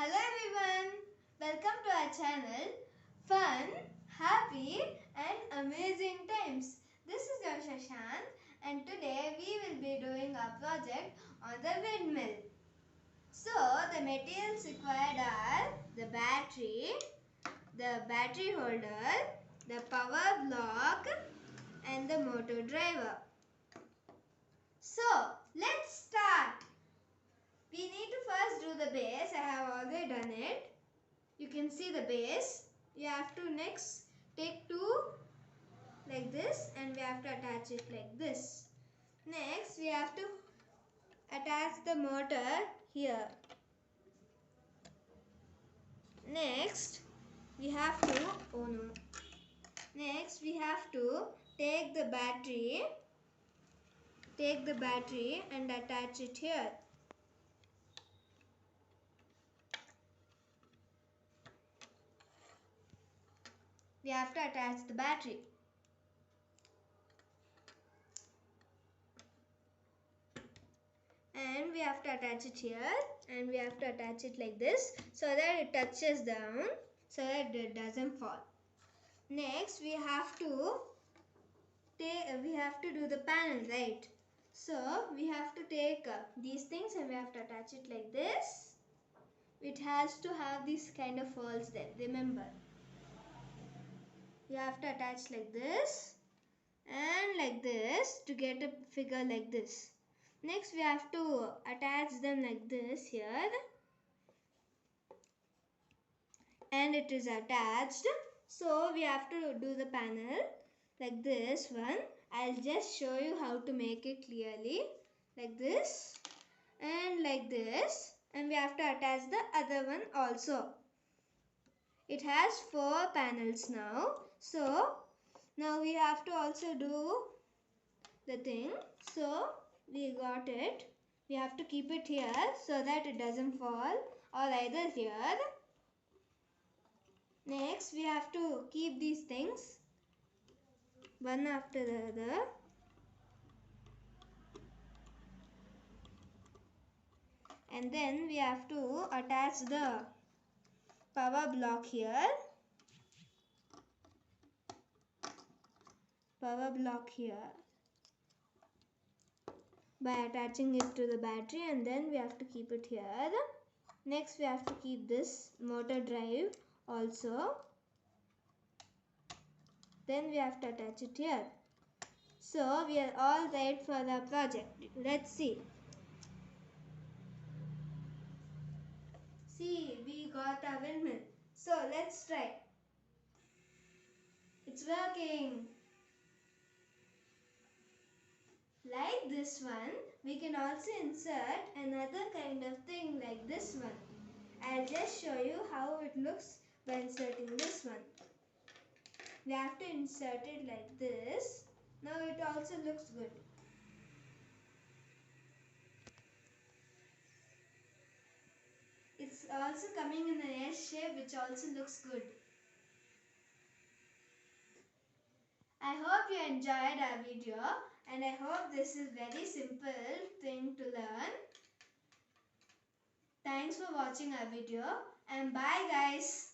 Hello everyone, welcome to our channel Fun, Happy and Amazing Times. This is your Shashank and today we will be doing a project on the windmill. So the materials required are the battery holder, the power block and the motor driver. So let's start. We need to first do the base. I have already done it. You can see the base. You have to next take two like this and we have to attach it like this. Next we have to attach the motor here. Next we have to Next we have to take the battery and attach it here. We have to attach the battery. And we have to attach it here and we have to attach it like this so that it touches down so that it doesn't fall. Next we have to do the panel, right? So we have to take these things and we have to attach it like this. It has to have these kind of holes there, remember. You have to attach like this and like this to get a figure like this. Next we have to attach them like this here and it is attached. So we have to do the panel like this one. I'll just show you how to make it clearly like this and like this, and we have to attach the other one also. It has 4 panels now. So now we have to also do the thing. So we got it. We have to keep it here so that it doesn't fall, or either here. Next we have to keep these things one after the other. And then we have to attach the power block here. By attaching it to the battery, and then we have to keep it here. Next we have to keep this motor drive also. Then we have to attach it here. So we are all right for the project. Let's see. See, we got a windmill. So let's try. It's working. Like this one, we can also insert another kind of thing like this one. I'll just show you how it looks by inserting this one. We have to insert it like this. Now it also looks good. It's also coming in an S shape, which also looks good. I hope you enjoyed our video and I hope this is very simple thing to learn. Thanks for watching our video and bye guys.